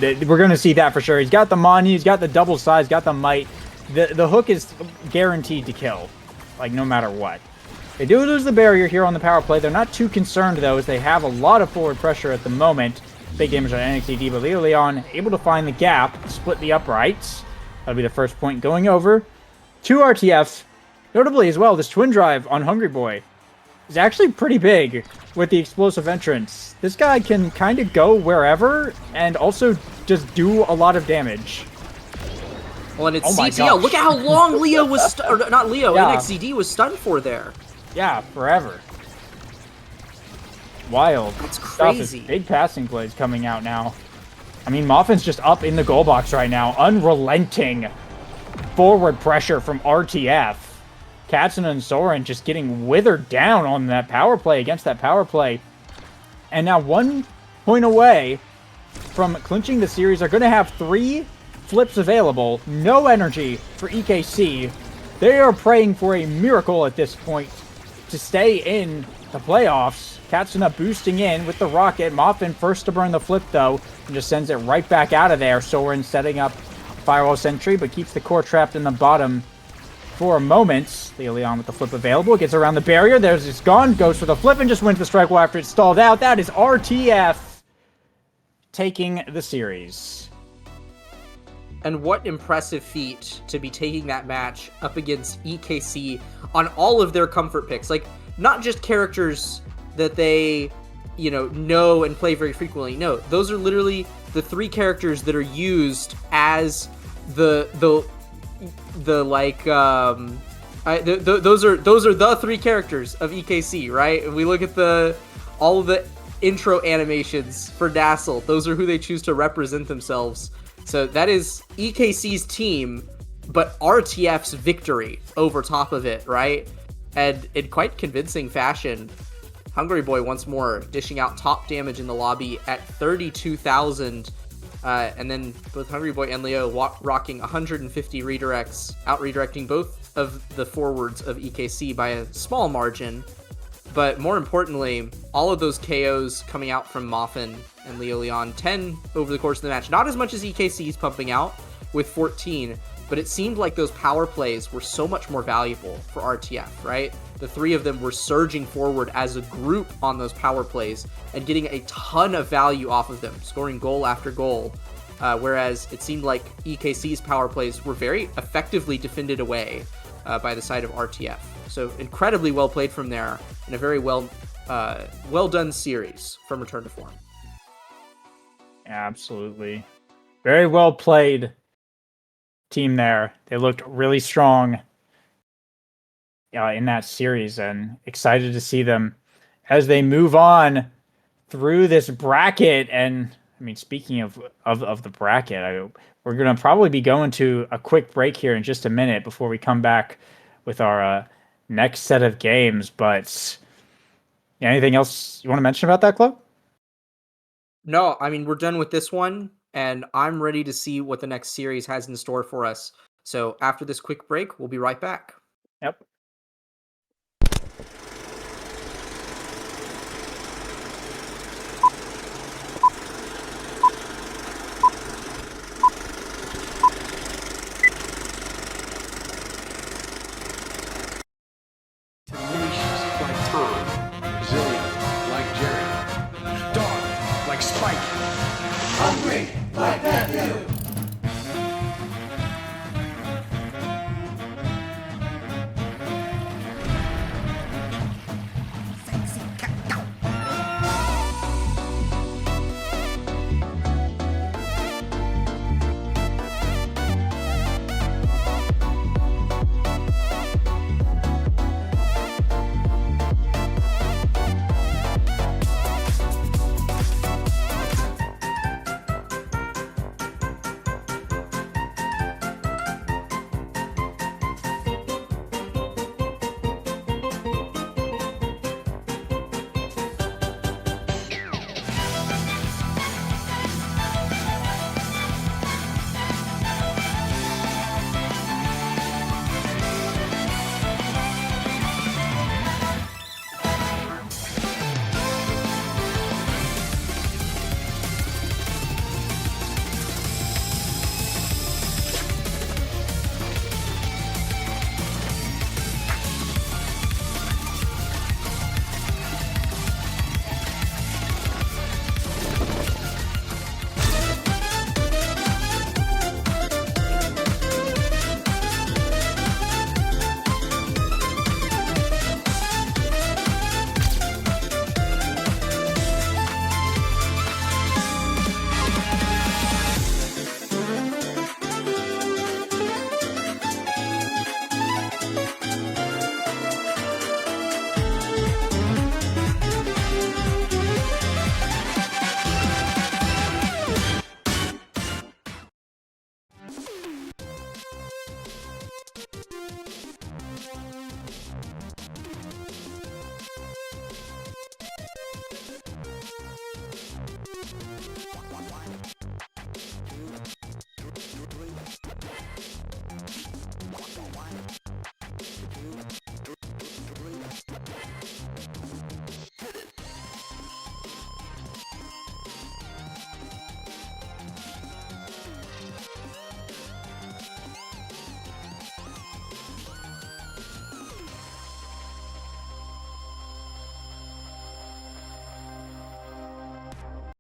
we're going to see that for sure. He's got the Manu, he's got the double size, got the might. The hook is guaranteed to kill, like no matter what. They do lose the barrier here on the power play. They're not too concerned, though, as they have a lot of forward pressure at the moment. Big damage on NXCD, but Leo Leon able to find the gap, split the uprights. That'll be the first point going over to RTF. Notably as well, this Twin Drive on Hungry Boy is actually pretty big with the explosive entrance. This guy can kind of go wherever and also just do a lot of damage. Well, and it's CTL. Look at how long Leo was, or not Leo, yeah. NXCD was stunned for there. Yeah, forever. Wild. That's crazy. Big passing plays coming out now. I mean, Moffin's just up in the goal box right now. Unrelenting forward pressure from RTF. Katsuna and Soren just getting withered down on that power play, against that power play. And now 1 point away from clinching the series. They're going to have 3 flips available. No energy for EKC. They are praying for a miracle at this point to stay in the playoffs. Katsuna boosting in with the rocket. Moffin first to burn the flip, though, and just sends it right back out of there. Soren setting up Firewall Sentry, but keeps the core trapped in the bottom for a moment. Leo Leon with the flip available. Gets around the barrier. There's his gun. Goes for the flip and just wins the strike while after it's stalled out. That is RTF taking the series. And what impressive feat to be taking that match up against EKC on all of their comfort picks. Like, not just characters that they, know and play very frequently. No, those are literally the 3 characters that are used as those are the 3 characters of EKC, right? And we look at all of the intro animations for NASL. Those are who they choose to represent themselves. So that is EKC's team, but RTF's victory over top of it, right? And in quite convincing fashion, Hungry Boy once more dishing out top damage in the lobby at 32,000. And then both Hungry Boy and Leo rocking 150 redirects, out-redirecting both of the forwards of EKC by a small margin. But more importantly, all of those KOs coming out from Moffin and Leo Leon, 10 over the course of the match. Not as much as EKC's pumping out with 14, but it seemed like those power plays were so much more valuable for RTF, right? The 3 of them were surging forward as a group on those power plays and getting a ton of value off of them, scoring goal after goal. Whereas it seemed like EKC's power plays were very effectively defended away by the side of RTF. So incredibly well played from there, and a very well done series from Return to Form. Absolutely. Very well played team there. They looked really strong in that series, and excited to see them as they move on through this bracket. And I mean, speaking of the bracket, we're going to probably be going to a quick break here in just a minute before we come back with our next set of games. But anything else you want to mention about that, Club? No, I mean, we're done with this one, and I'm ready to see what the next series has in store for us. So after this quick break, we'll be right back. Yep. Hungry like that dude.